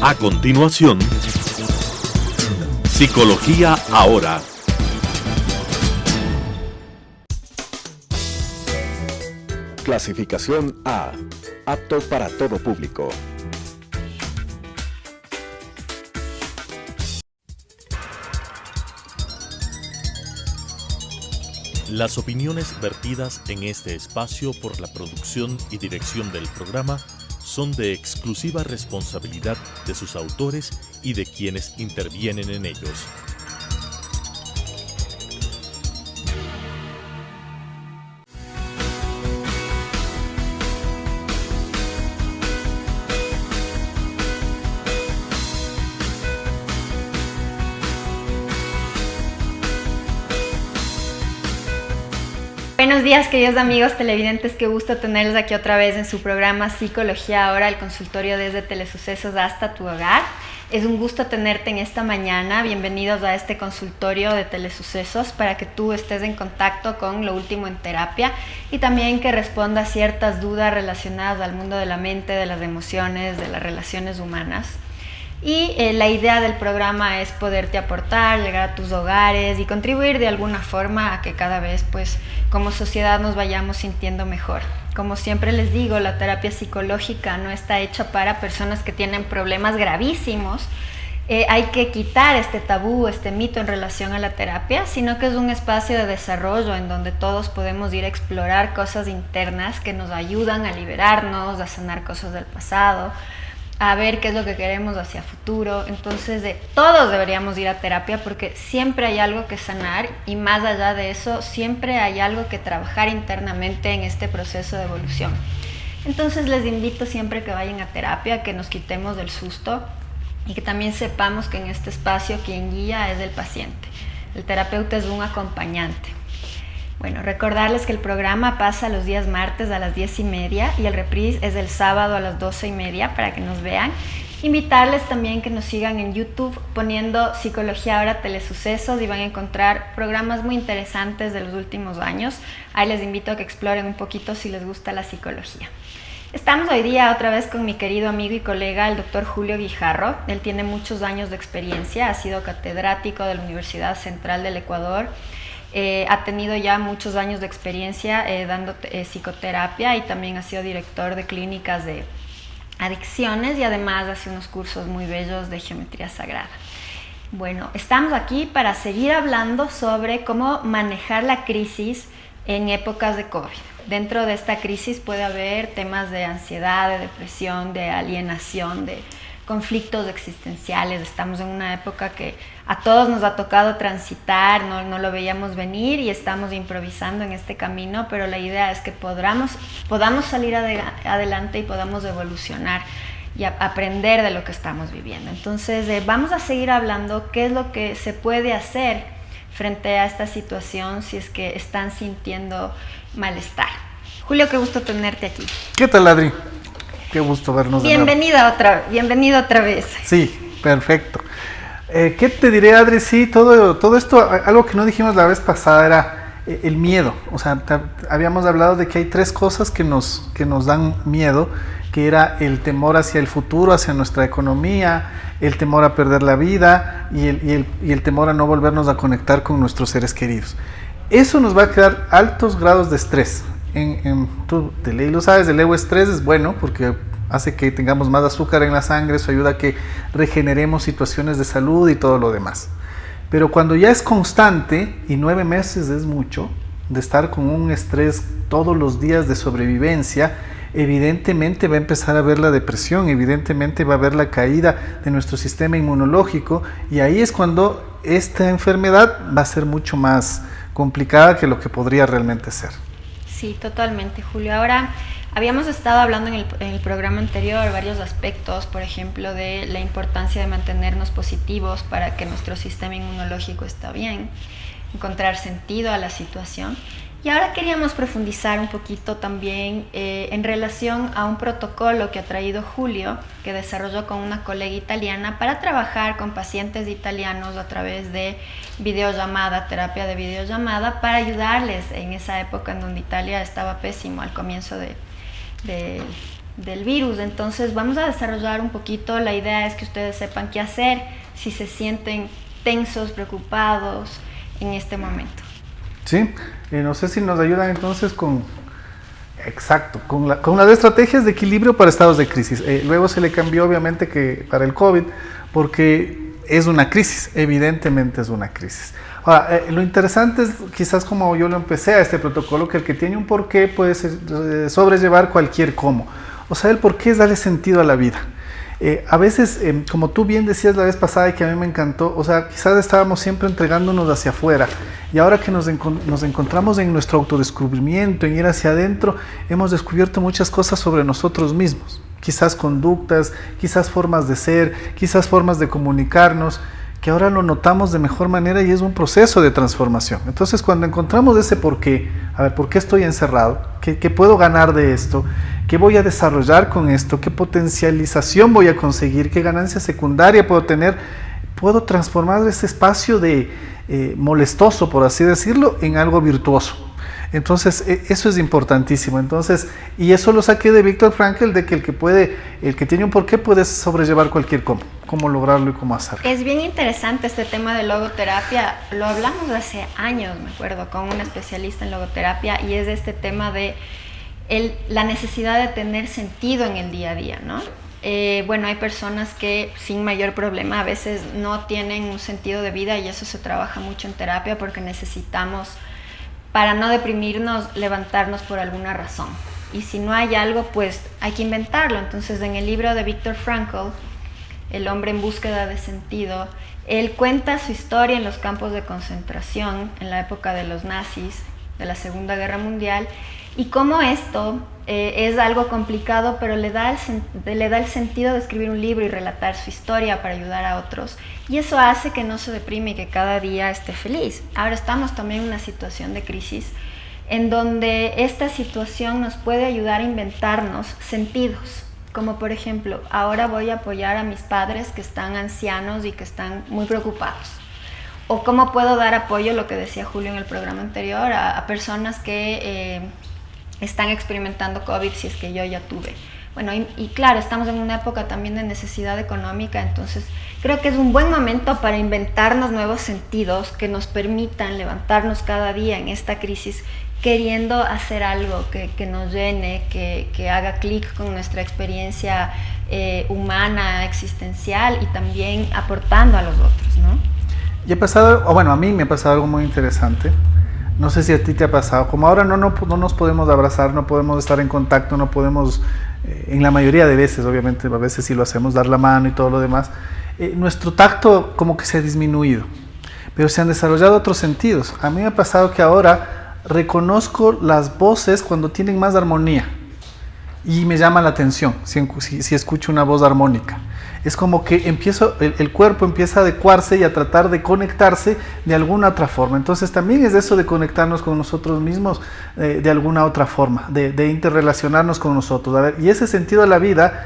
A continuación, Psicología Ahora. Clasificación A. Apto para todo público. Las opiniones vertidas en este espacio por la producción y dirección del programa son de exclusiva responsabilidad de sus autores y de quienes intervienen en ellos. Buenos días, queridos amigos televidentes, qué gusto tenerlos aquí otra vez en su programa Psicología Ahora, el consultorio desde Telesucesos hasta tu hogar. Es un gusto tenerte en esta mañana. Bienvenidos a este consultorio de Telesucesos para que tú estés en contacto con lo último en terapia y también que responda a ciertas dudas relacionadas al mundo de la mente, de las emociones, de las relaciones humanas. Y la idea del programa es poderte aportar, llegar a tus hogares y contribuir de alguna forma a que cada vez, pues, como sociedad nos vayamos sintiendo mejor. Como siempre les digo, la terapia psicológica no está hecha para personas que tienen problemas gravísimos. Hay que quitar este tabú, este mito en relación a la terapia, sino que es un espacio de desarrollo en donde todos podemos ir a explorar cosas internas que nos ayudan a liberarnos, a sanar cosas del pasado, a ver qué es lo que queremos hacia futuro. Entonces, todos deberíamos ir a terapia porque siempre hay algo que sanar y más allá de eso, siempre hay algo que trabajar internamente en este proceso de evolución. Entonces, les invito siempre que vayan a terapia, que nos quitemos del susto y que también sepamos que en este espacio quien guía es el paciente. El terapeuta es un acompañante. Bueno, recordarles que el programa pasa los días martes a las 10:30 y el reprise es el sábado a las 12:30 para que nos vean. Invitarles también que nos sigan en YouTube poniendo Psicología Ahora Telesucesos y van a encontrar programas muy interesantes de los últimos años. Ahí les invito a que exploren un poquito si les gusta la psicología. Estamos hoy día otra vez con mi querido amigo y colega, el doctor Julio Guijarro. Él tiene muchos años de experiencia, ha sido catedrático de la Universidad Central del Ecuador. Ha tenido ya muchos años de experiencia dando psicoterapia y también ha sido director de clínicas de adicciones y además hace unos cursos muy bellos de geometría sagrada. Bueno, estamos aquí para seguir hablando sobre cómo manejar la crisis en épocas de COVID. Dentro de esta crisis puede haber temas de ansiedad, de depresión, de alienación, de conflictos existenciales. Estamos en una época que a todos nos ha tocado transitar, no lo veíamos venir y estamos improvisando en este camino, pero la idea es que podamos salir adelante y podamos evolucionar y aprender de lo que estamos viviendo. Entonces vamos a seguir hablando qué es lo que se puede hacer frente a esta situación si es que están sintiendo malestar. Julio, qué gusto tenerte aquí. ¿Qué tal, Adri? Qué gusto vernos de nuevo. Bienvenido otra vez. Sí, perfecto. ¿Qué te diré, Adri? Sí, todo esto, algo que no dijimos la vez pasada era el miedo. O sea, habíamos hablado de que hay tres cosas que nos dan miedo, que era el temor hacia el futuro, hacia nuestra economía, el temor a perder la vida y el temor a no volvernos a conectar con nuestros seres queridos. Eso nos va a crear altos grados de estrés. Tú de ley lo sabes, el estrés es bueno porque hace que tengamos más azúcar en la sangre, eso ayuda a que regeneremos situaciones de salud y todo lo demás. Pero cuando ya es constante, y 9 meses es mucho, de estar con un estrés todos los días de sobrevivencia, evidentemente va a empezar a haber la depresión, evidentemente va a haber la caída de nuestro sistema inmunológico y ahí es cuando esta enfermedad va a ser mucho más complicada que lo que podría realmente ser. Sí, totalmente, Julio. Ahora, habíamos estado hablando en el programa anterior varios aspectos, por ejemplo, de la importancia de mantenernos positivos para que nuestro sistema inmunológico esté bien, encontrar sentido a la situación. Y ahora queríamos profundizar un poquito también en relación a un protocolo que ha traído Julio, que desarrolló con una colega italiana para trabajar con pacientes italianos a través de videollamada, terapia de videollamada, para ayudarles en esa época en donde Italia estaba pésimo al comienzo de del virus. Entonces vamos a desarrollar un poquito, la idea es que ustedes sepan qué hacer si se sienten tensos, preocupados en este momento. Sí, no sé si nos ayudan entonces con las estrategias de equilibrio para estados de crisis. Luego se le cambió obviamente que para el COVID, porque es una crisis, evidentemente es una crisis. Ahora, lo interesante es, quizás como yo lo empecé a este protocolo, que el que tiene un porqué puede sobrellevar cualquier cómo. O sea, el porqué es darle sentido a la vida. A veces, como tú bien decías la vez pasada y que a mí me encantó, o sea, quizás estábamos siempre entregándonos hacia afuera, y ahora que nos encontramos en nuestro autodescubrimiento, en ir hacia adentro, hemos descubierto muchas cosas sobre nosotros mismos, quizás conductas, quizás formas de ser, quizás formas de comunicarnos, que ahora lo notamos de mejor manera y es un proceso de transformación. Entonces, cuando encontramos ese porqué, a ver, ¿por qué estoy encerrado? ¿Qué puedo ganar de esto? ¿Qué voy a desarrollar con esto? ¿Qué potencialización voy a conseguir? ¿Qué ganancia secundaria puedo tener? Puedo transformar ese espacio de molestoso, por así decirlo, en algo virtuoso. Entonces, eso es importantísimo. Entonces, y eso lo saqué de Viktor Frankl, de que el que tiene un porqué puede sobrellevar cualquier cómo lograrlo y cómo hacerlo. Es bien interesante este tema de logoterapia. Lo hablamos hace años, me acuerdo, con un especialista en logoterapia, y es este tema de la necesidad de tener sentido en el día a día, ¿no? Bueno, hay personas que sin mayor problema a veces no tienen un sentido de vida, y eso se trabaja mucho en terapia porque necesitamos, para no deprimirnos, levantarnos por alguna razón. Y si no hay algo, pues hay que inventarlo. Entonces, en el libro de Viktor Frankl, El hombre en búsqueda de sentido, él cuenta su historia en los campos de concentración en la época de los nazis, de la Segunda Guerra Mundial, y cómo esto es algo complicado, pero le da el sentido de escribir un libro y relatar su historia para ayudar a otros. Y eso hace que no se deprime y que cada día esté feliz. Ahora estamos también en una situación de crisis en donde esta situación nos puede ayudar a inventarnos sentidos. Como por ejemplo, ahora voy a apoyar a mis padres que están ancianos y que están muy preocupados. O cómo puedo dar apoyo, lo que decía Julio en el programa anterior, a personas que están experimentando COVID, si es que yo ya tuve. Bueno, y claro, estamos en una época también de necesidad económica, entonces creo que es un buen momento para inventarnos nuevos sentidos que nos permitan levantarnos cada día en esta crisis queriendo hacer algo que nos llene, que haga clic con nuestra experiencia humana, existencial, y también aportando a los otros, ¿no? Y a mí me ha pasado algo muy interesante. No sé si a ti te ha pasado. Como ahora no nos podemos abrazar, no podemos estar en contacto, no podemos, en la mayoría de veces, obviamente a veces sí lo hacemos, dar la mano y todo lo demás, nuestro tacto como que se ha disminuido, pero se han desarrollado otros sentidos. A mí me ha pasado que ahora reconozco las voces cuando tienen más armonía y me llama la atención si escucho una voz armónica. Es como que el cuerpo empieza a adecuarse y a tratar de conectarse de alguna otra forma. Entonces también es eso de conectarnos con nosotros mismos de alguna otra forma, de interrelacionarnos con nosotros. A ver, y ese sentido de la vida,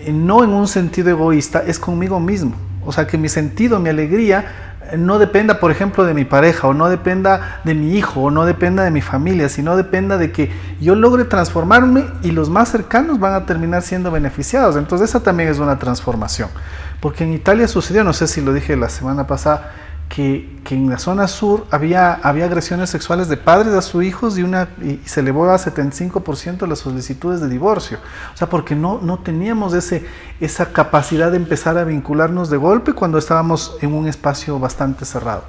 no en un sentido egoísta, es conmigo mismo. O sea, que mi sentido, mi alegría, no dependa, por ejemplo, de mi pareja, o no dependa de mi hijo, o no dependa de mi familia, sino dependa de que yo logre transformarme y los más cercanos van a terminar siendo beneficiados. Entonces esa también es una transformación. Porque en Italia sucedió, no sé si lo dije la semana pasada, que en la zona sur había agresiones sexuales de padres a sus hijos y se elevó a 75% las solicitudes de divorcio. O sea, porque no teníamos esa capacidad de empezar a vincularnos de golpe cuando estábamos en un espacio bastante cerrado.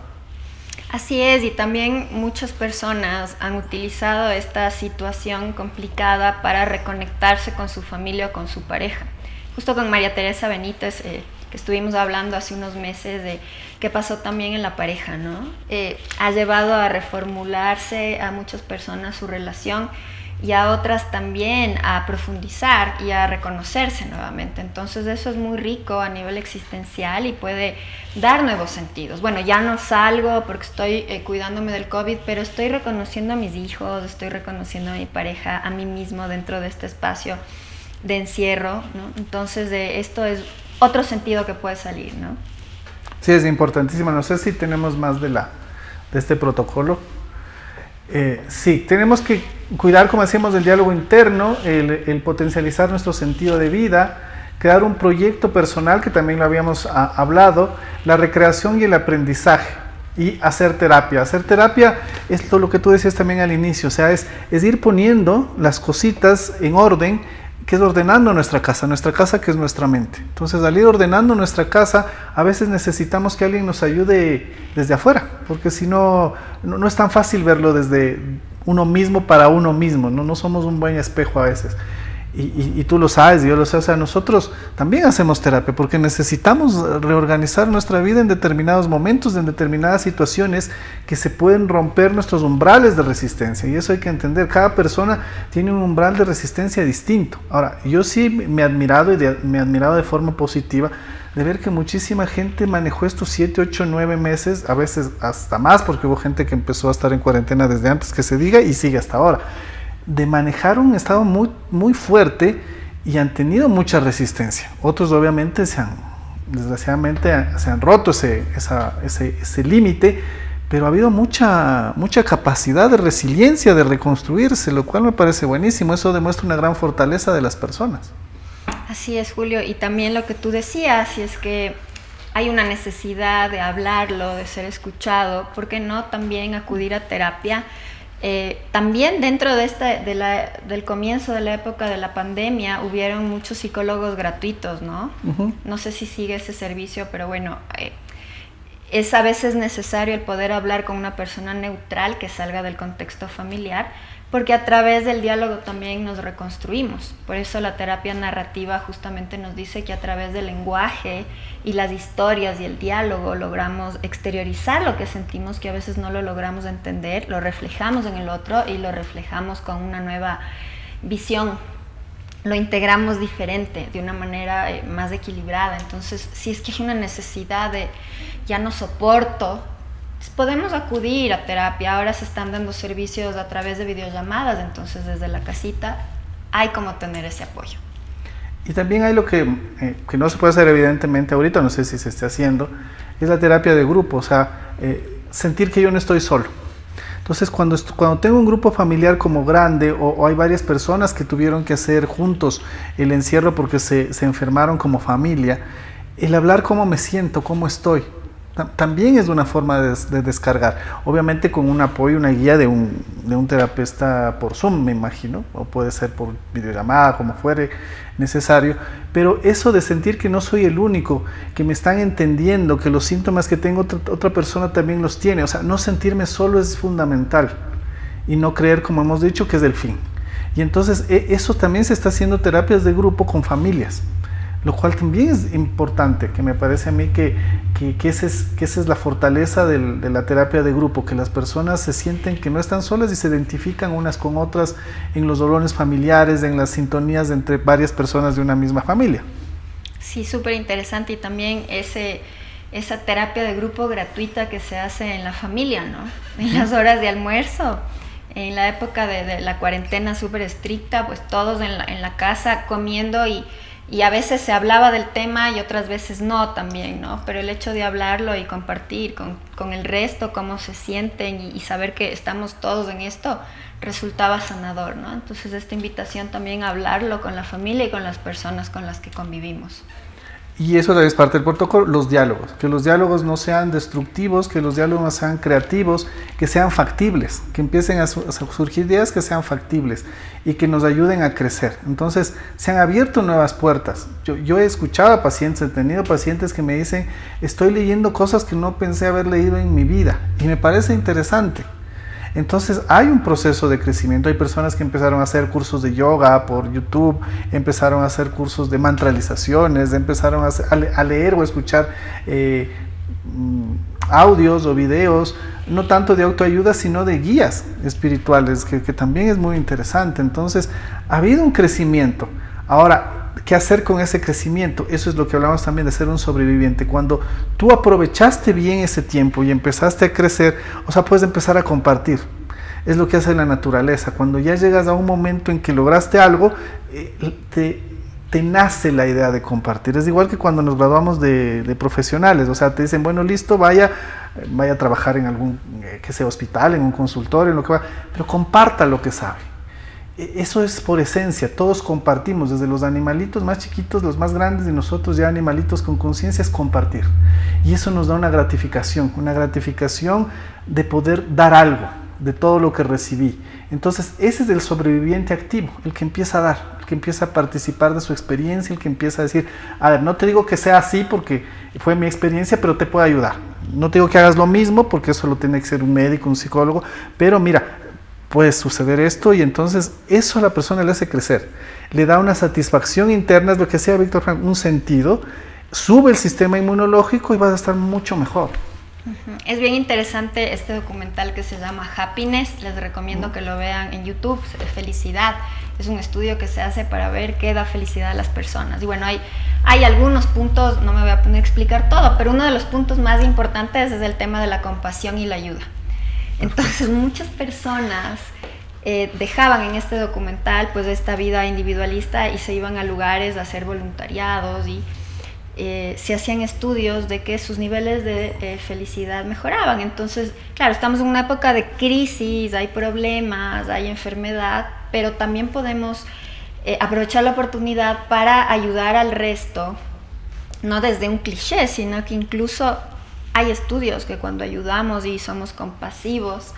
Así es, y también muchas personas han utilizado esta situación complicada para reconectarse con su familia o con su pareja. Justo con María Teresa Benítez, que estuvimos hablando hace unos meses de qué pasó también en la pareja, ¿no? Ha llevado a reformularse a muchas personas su relación, y a otras también a profundizar y a reconocerse nuevamente. Entonces eso es muy rico a nivel existencial y puede dar nuevos sentidos. Bueno, ya no salgo porque estoy cuidándome del COVID, pero estoy reconociendo a mis hijos, estoy reconociendo a mi pareja, a mí mismo dentro de este espacio de encierro, ¿no? Entonces esto es otro sentido que puede salir, ¿no? Sí, es importantísimo. No sé si tenemos más de este protocolo. Sí, tenemos que cuidar, como decíamos, del diálogo interno, el potencializar nuestro sentido de vida, crear un proyecto personal, que también lo habíamos hablado, la recreación y el aprendizaje, y hacer terapia. Hacer terapia es lo que tú decías también al inicio, o sea, es ir poniendo las cositas en orden, que es ordenando nuestra casa que es nuestra mente. Entonces, al ir ordenando nuestra casa, a veces necesitamos que alguien nos ayude desde afuera, porque si no es tan fácil verlo desde uno mismo para uno mismo, no somos un buen espejo a veces. Y tú lo sabes, yo lo sé, o sea, nosotros también hacemos terapia porque necesitamos reorganizar nuestra vida en determinados momentos, en determinadas situaciones que se pueden romper nuestros umbrales de resistencia, y eso hay que entender. Cada persona tiene un umbral de resistencia distinto. Ahora, yo sí me he admirado de forma positiva de ver que muchísima gente manejó estos 7, 8, 9 meses, a veces hasta más, porque hubo gente que empezó a estar en cuarentena desde antes que se diga y sigue hasta ahora, de manejar un estado muy, muy fuerte, y han tenido mucha resistencia. Otros obviamente desgraciadamente se han roto ese límite, pero ha habido mucha capacidad de resiliencia, de reconstruirse, lo cual me parece buenísimo. Eso demuestra una gran fortaleza de las personas. Así es, Julio, y también lo que tú decías, si es que hay una necesidad de hablarlo, de ser escuchado, ¿por qué no también acudir a terapia? También dentro del comienzo de la época de la pandemia hubieron muchos psicólogos gratuitos, ¿no? Uh-huh. No sé si sigue ese servicio, pero bueno, es a veces necesario el poder hablar con una persona neutral que salga del contexto familiar, porque a través del diálogo también nos reconstruimos. Por eso la terapia narrativa justamente nos dice que a través del lenguaje y las historias y el diálogo logramos exteriorizar lo que sentimos, que a veces no lo logramos entender, lo reflejamos en el otro y lo reflejamos con una nueva visión. Lo integramos diferente, de una manera más equilibrada. Entonces, si es que hay una necesidad de ya no soporto, podemos acudir a terapia. Ahora se están dando servicios a través de videollamadas, entonces desde la casita hay como tener ese apoyo. Y también hay lo que no se puede hacer evidentemente ahorita, no sé si se esté haciendo, es la terapia de grupo, o sea, sentir que yo no estoy solo. Entonces, cuando tengo un grupo familiar como grande, o hay varias personas que tuvieron que hacer juntos el encierro porque se enfermaron como familia, el hablar cómo me siento, cómo estoy, también es una forma de descargar, obviamente con un apoyo, una guía de un terapeuta por Zoom, me imagino, o puede ser por videollamada, como fuere necesario, pero eso de sentir que no soy el único, que me están entendiendo, que los síntomas que tengo otra persona también los tiene, o sea, no sentirme solo es fundamental, y no creer, como hemos dicho, que es el fin. Y entonces eso también se está haciendo terapias de grupo con familias, lo cual también es importante, que me parece a mí que esa es la fortaleza de la terapia de grupo, que las personas se sienten que no están solas y se identifican unas con otras en los dolores familiares, en las sintonías entre varias personas de una misma familia. Sí, súper interesante, y también esa terapia de grupo gratuita que se hace en la familia, ¿no? En las horas de almuerzo. En la época de la cuarentena súper estricta, pues todos en la casa comiendo, y a veces se hablaba del tema y otras veces no también, ¿no? Pero el hecho de hablarlo y compartir con el resto cómo se sienten y saber que estamos todos en esto resultaba sanador, ¿no? Entonces esta invitación también a hablarlo con la familia y con las personas con las que convivimos. Y eso es parte del protocolo, los diálogos, que los diálogos no sean destructivos, que los diálogos sean creativos, que sean factibles, que empiecen a surgir ideas que sean factibles y que nos ayuden a crecer. Entonces, se han abierto nuevas puertas. Yo he escuchado a pacientes, he tenido pacientes que me dicen, estoy leyendo cosas que no pensé haber leído en mi vida, y me parece interesante. Entonces hay un proceso de crecimiento. Hay personas que empezaron a hacer cursos de yoga por YouTube, empezaron a hacer cursos de mantralizaciones, empezaron a leer o escuchar audios o videos, no tanto de autoayuda, sino de guías espirituales, que también es muy interesante. Entonces ha habido un crecimiento. Ahora, ¿qué hacer con ese crecimiento? Eso es lo que hablamos también de ser un sobreviviente. Cuando tú aprovechaste bien ese tiempo y empezaste a crecer, o sea, puedes empezar a compartir. Es lo que hace la naturaleza. Cuando ya llegas a un momento en que lograste algo, te te nace la idea de compartir. Es igual que cuando nos graduamos de profesionales, o sea, te dicen, bueno, listo, vaya a trabajar en algún, que sea hospital, en un consultorio, en lo que va, pero comparta lo que sabe. Eso es por esencia, todos compartimos, desde los animalitos más chiquitos, los más grandes, y nosotros ya animalitos con conciencia, es compartir. Y eso nos da una gratificación de poder dar algo de todo lo que recibí. Entonces, ese es el sobreviviente activo, el que empieza a dar, el que empieza a participar de su experiencia, el que empieza a decir, a ver, no te digo que sea así porque fue mi experiencia, pero te puedo ayudar. No te digo que hagas lo mismo porque eso lo tiene que ser un médico, un psicólogo, pero mira, puede suceder esto, y entonces eso a la persona le hace crecer, le da una satisfacción interna, es lo que decía Víctor Frank, un sentido, sube el sistema inmunológico y vas a estar mucho mejor. Es bien interesante este documental que se llama Happiness, les recomiendo que lo vean en YouTube, Felicidad. Es un estudio que se hace para ver qué da felicidad a las personas. Y bueno, hay algunos puntos, no me voy a poner a explicar todo, pero uno de los puntos más importantes es el tema de la compasión y la ayuda. Entonces muchas personas dejaban en este documental pues esta vida individualista y se iban a lugares a hacer voluntariados, y se hacían estudios de que sus niveles de felicidad mejoraban. Entonces, claro, estamos en una época de crisis, hay problemas, hay enfermedad, pero también podemos aprovechar la oportunidad para ayudar al resto, no desde un cliché, sino que incluso hay estudios que cuando ayudamos y somos compasivos,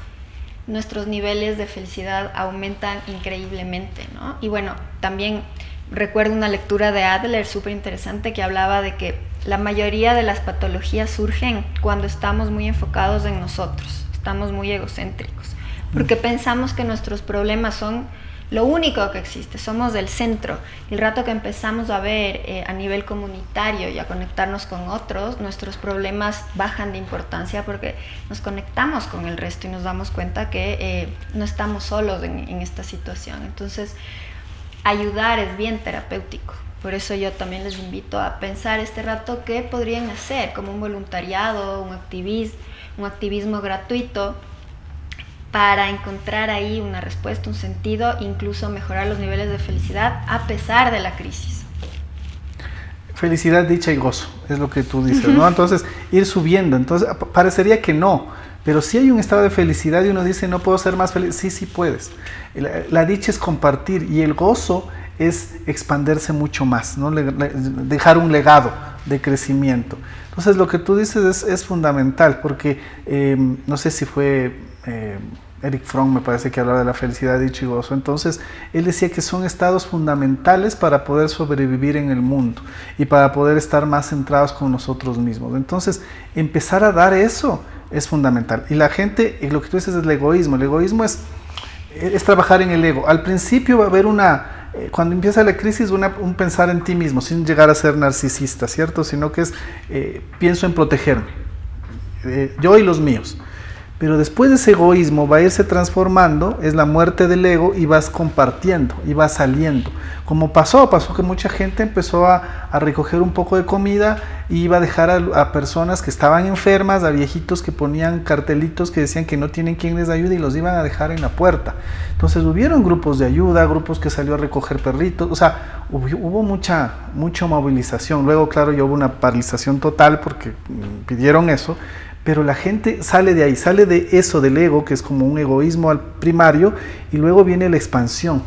nuestros niveles de felicidad aumentan increíblemente, ¿no? Y bueno, también recuerdo una lectura de Adler súper interesante que hablaba de que la mayoría de las patologías surgen cuando estamos muy enfocados en nosotros, estamos muy egocéntricos, porque pensamos que nuestros problemas son lo único que existe, somos del centro. Y el rato que empezamos a ver a nivel comunitario y a conectarnos con otros, nuestros problemas bajan de importancia porque nos conectamos con el resto y nos damos cuenta que no estamos solos en esta situación. Entonces, ayudar es bien terapéutico. Por eso yo también les invito a pensar este rato qué podrían hacer, como un voluntariado, un activismo gratuito, para encontrar ahí una respuesta, un sentido, incluso mejorar los niveles de felicidad a pesar de la crisis. Felicidad, dicha y gozo, es lo que tú dices, ¿no? Entonces, ir subiendo. Entonces, parecería que no, pero si hay un estado de felicidad y uno dice, no puedo ser más feliz, sí puedes. La dicha es compartir, y el gozo es expandirse mucho más, ¿no? Dejar un legado de crecimiento. Entonces, lo que tú dices es fundamental, porque no sé si fue Eric Fromm, me parece que hablaba de la felicidad, dicha y gozo. Entonces, él decía que son estados fundamentales para poder sobrevivir en el mundo y para poder estar más centrados con nosotros mismos. Entonces, empezar a dar eso es fundamental. Y la gente, lo que tú dices es el egoísmo. El egoísmo es trabajar en el ego. Al principio va a haber cuando empieza la crisis, un pensar en ti mismo, sin llegar a ser narcisista, ¿cierto? Sino que es, pienso en protegerme, yo y los míos. Pero después de ese egoísmo va a irse transformando, es la muerte del ego, y vas compartiendo, y vas saliendo. Como pasó que mucha gente empezó a recoger un poco de comida y iba a dejar a personas que estaban enfermas, a viejitos que ponían cartelitos que decían que no tienen quien les ayude y los iban a dejar en la puerta. Entonces hubieron grupos de ayuda, grupos que salió a recoger perritos, o sea, hubo mucha movilización. Luego, claro, ya hubo una paralización total porque pidieron eso. Pero la gente sale de ahí, sale de eso del ego, que es como un egoísmo al primario, y luego viene la expansión.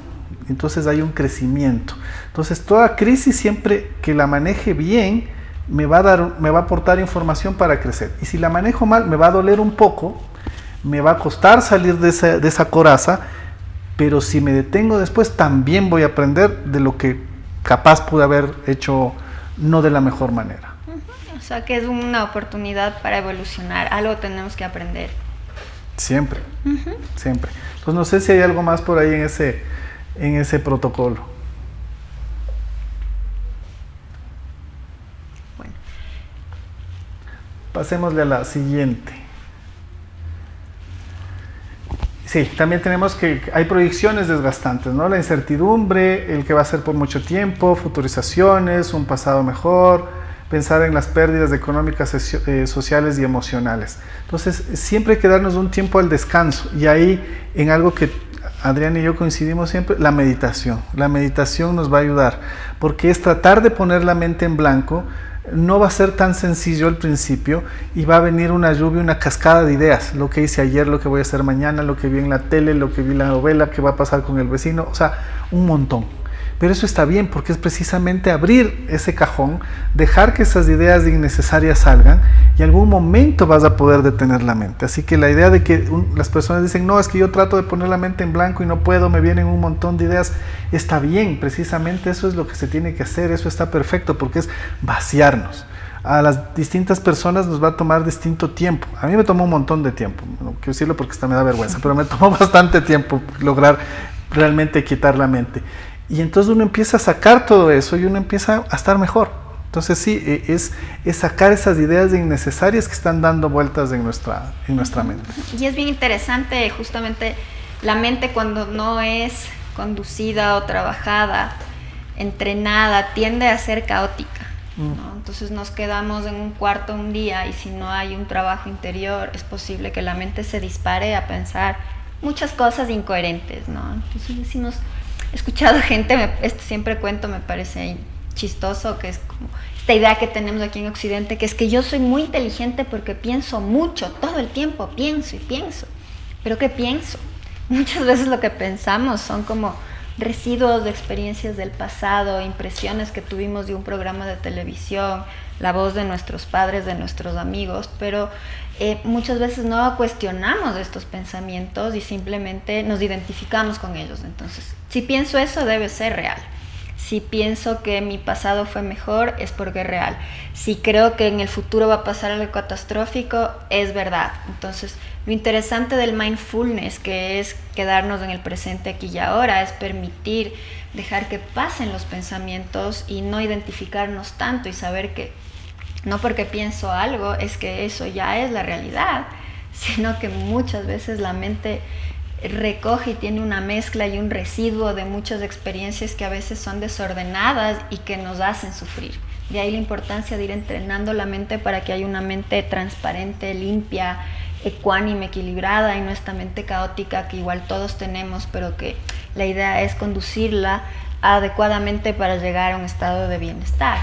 Entonces hay un crecimiento. Entonces toda crisis, siempre que la maneje bien, me va a aportar información para crecer. Y si la manejo mal, me va a doler un poco, me va a costar salir de esa coraza, pero si me detengo después, también voy a aprender de lo que capaz pude haber hecho no de la mejor manera. O sea, que es una oportunidad para evolucionar, algo tenemos que aprender. Siempre, siempre. Entonces no sé si hay algo más por ahí en ese protocolo. Bueno. Pasémosle a la siguiente. Sí, también tenemos que hay proyecciones desgastantes, ¿no? La incertidumbre, el que va a ser por mucho tiempo, futurizaciones, un pasado mejor, pensar en las pérdidas económicas, sociales y emocionales. Entonces, siempre hay que darnos un tiempo al descanso, y ahí en algo que Adrián y yo coincidimos siempre, la meditación. La meditación nos va a ayudar, porque es tratar de poner la mente en blanco. No va a ser tan sencillo al principio y va a venir una lluvia, una cascada de ideas. Lo que hice ayer, lo que voy a hacer mañana, lo que vi en la tele, lo que vi en la novela, qué va a pasar con el vecino, o sea, un montón. Pero eso está bien porque es precisamente abrir ese cajón, dejar que esas ideas innecesarias salgan y en algún momento vas a poder detener la mente. Así que la idea de que las personas dicen, no, es que yo trato de poner la mente en blanco y no puedo, me vienen un montón de ideas, está bien, precisamente eso es lo que se tiene que hacer, eso está perfecto porque es vaciarnos. A las distintas personas nos va a tomar distinto tiempo. A mí me tomó un montón de tiempo, no quiero decirlo porque hasta me da vergüenza, pero me tomó bastante tiempo lograr realmente quitar la mente. Y entonces uno empieza a sacar todo eso y uno empieza a estar mejor. Entonces sí, es sacar esas ideas innecesarias que están dando vueltas en nuestra mente. Y es bien interesante justamente la mente cuando no es conducida o trabajada, entrenada, tiende a ser caótica, ¿no? Entonces nos quedamos en un cuarto un día y si no hay un trabajo interior es posible que la mente se dispare a pensar muchas cosas incoherentes, ¿no? Entonces decimos... He escuchado gente, esto siempre cuento, me parece chistoso, que es como esta idea que tenemos aquí en Occidente, que es que yo soy muy inteligente porque pienso mucho, todo el tiempo pienso y pienso. ¿Pero qué pienso? Muchas veces lo que pensamos son como residuos de experiencias del pasado, impresiones que tuvimos de un programa de televisión, la voz de nuestros padres, de nuestros amigos, pero muchas veces no cuestionamos estos pensamientos y simplemente nos identificamos con ellos. Entonces, si pienso eso, debe ser real. Si pienso que mi pasado fue mejor, es porque es real. Si creo que en el futuro va a pasar algo catastrófico, es verdad. Entonces, lo interesante del mindfulness, que es quedarnos en el presente aquí y ahora, es permitir dejar que pasen los pensamientos y no identificarnos tanto y saber que no porque pienso algo es que eso ya es la realidad, sino que muchas veces la mente recoge y tiene una mezcla y un residuo de muchas experiencias que a veces son desordenadas y que nos hacen sufrir. De ahí la importancia de ir entrenando la mente para que haya una mente transparente, limpia, ecuánime, equilibrada y no esta mente caótica que igual todos tenemos, pero que la idea es conducirla adecuadamente para llegar a un estado de bienestar.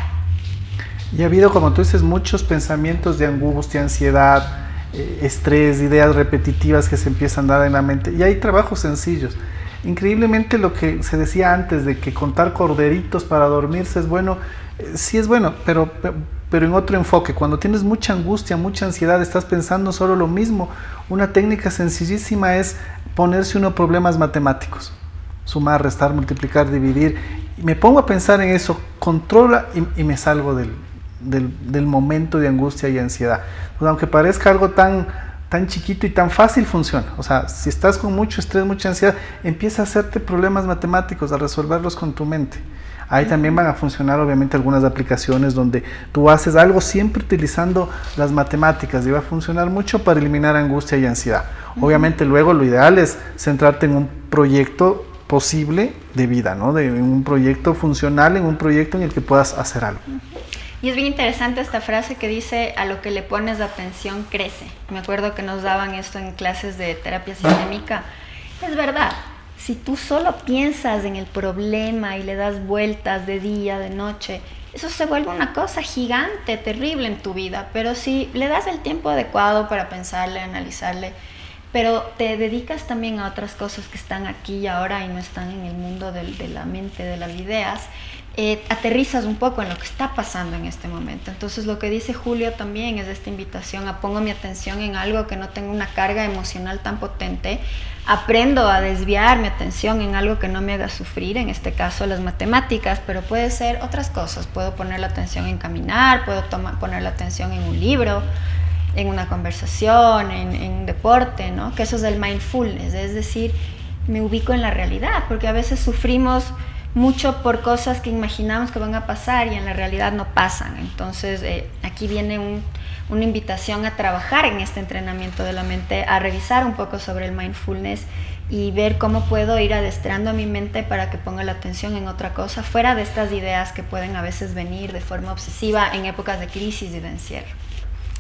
Y ha habido, como tú dices, muchos pensamientos de angustia, ansiedad, estrés, ideas repetitivas que se empiezan a dar en la mente. Y hay trabajos sencillos. Increíblemente lo que se decía antes de que contar corderitos para dormirse es bueno, sí es bueno, pero en otro enfoque. Cuando tienes mucha angustia, mucha ansiedad, estás pensando solo lo mismo. Una técnica sencillísima es ponerse uno problemas matemáticos. Sumar, restar, multiplicar, dividir. Y me pongo a pensar en eso, controla y me salgo del momento de angustia y ansiedad. Pues aunque parezca algo tan chiquito y tan fácil, funciona. O sea, si estás con mucho estrés, mucha ansiedad, empieza a hacerte problemas matemáticos, a resolverlos con tu mente. Ahí también van a funcionar obviamente algunas aplicaciones donde tú haces algo siempre utilizando las matemáticas y va a funcionar mucho para eliminar angustia y ansiedad. Obviamente luego lo ideal es centrarte en un proyecto posible de vida, ¿no? En un proyecto funcional, en un proyecto en el que puedas hacer algo. Y es bien interesante esta frase que dice, a lo que le pones atención crece. Me acuerdo que nos daban esto en clases de terapia sistémica. Es verdad, si tú solo piensas en el problema y le das vueltas de día, de noche, eso se vuelve una cosa gigante, terrible en tu vida. Pero si le das el tiempo adecuado para pensarle, analizarle, pero te dedicas también a otras cosas que están aquí y ahora y no están en el mundo de la mente, de las ideas, aterrizas un poco en lo que está pasando en este momento. Entonces lo que dice Julio también es esta invitación a pongo mi atención en algo que no tenga una carga emocional tan potente, aprendo a desviar mi atención en algo que no me haga sufrir, en este caso las matemáticas, pero puede ser otras cosas. Puedo poner la atención en caminar, puedo poner la atención en un libro, en una conversación, en deporte, ¿no? Que eso es el mindfulness, es decir, me ubico en la realidad, porque a veces sufrimos mucho por cosas que imaginamos que van a pasar y en la realidad no pasan. Entonces aquí viene una invitación a trabajar en este entrenamiento de la mente, a revisar un poco sobre el mindfulness y ver cómo puedo ir adestrando a mi mente para que ponga la atención en otra cosa, fuera de estas ideas que pueden a veces venir de forma obsesiva en épocas de crisis y de encierro.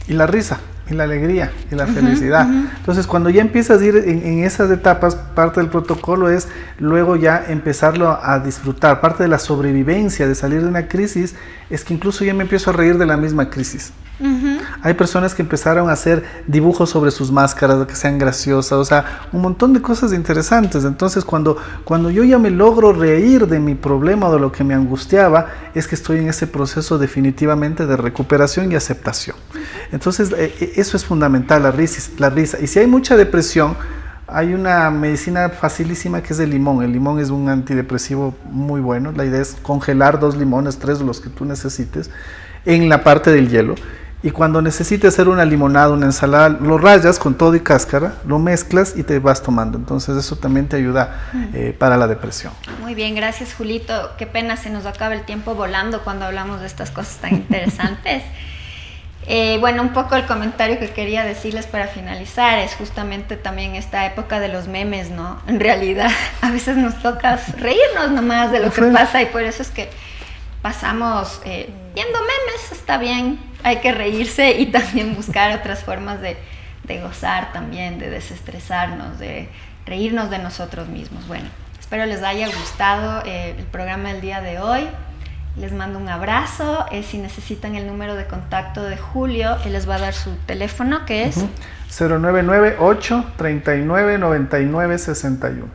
y la risa, y la alegría, y la felicidad. Entonces, cuando ya empiezas a ir en esas etapas, parte del protocolo es luego ya empezarlo a disfrutar. Parte de la sobrevivencia, de salir de una crisis, es que incluso ya me empiezo a reír de la misma crisis. Hay personas que empezaron a hacer dibujos sobre sus máscaras, que sean graciosas, o sea, un montón de cosas interesantes. Entonces, cuando yo ya me logro reír de mi problema o de lo que me angustiaba, es que estoy en ese proceso definitivamente de recuperación y aceptación. Entonces, eso es fundamental, la risa. Y si hay mucha depresión, hay una medicina facilísima que es el limón. El limón es un antidepresivo muy bueno. La idea es congelar 2 limones, 3, los que tú necesites, en la parte del hielo. Y cuando necesites hacer una limonada, una ensalada, lo rayas con todo y cáscara, lo mezclas y te vas tomando. Entonces eso también te ayuda para la depresión. Muy bien, gracias Julito. Qué pena, se nos acaba el tiempo volando cuando hablamos de estas cosas tan interesantes. Bueno, un poco el comentario que quería decirles para finalizar es justamente también esta época de los memes, ¿no? En realidad, a veces nos toca reírnos nomás de lo que pasa y por eso es que pasamos viendo memes. Está bien, hay que reírse y también buscar otras formas de gozar también, de desestresarnos, de reírnos de nosotros mismos. Bueno, espero les haya gustado el programa del día de hoy. Les mando un abrazo. Si necesitan el número de contacto de Julio, él les va a dar su teléfono, que es 0998-399961.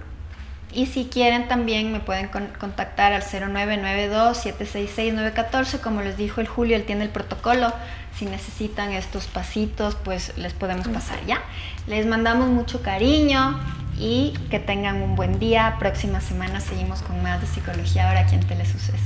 Y si quieren también me pueden contactar al 0992-766-914. Como les dijo el Julio, él tiene el protocolo. Si necesitan estos pasitos, pues les podemos pasar, ¿ya? Les mandamos mucho cariño y que tengan un buen día. Próxima semana seguimos con más de Psicología Ahora aquí en Telesucesos.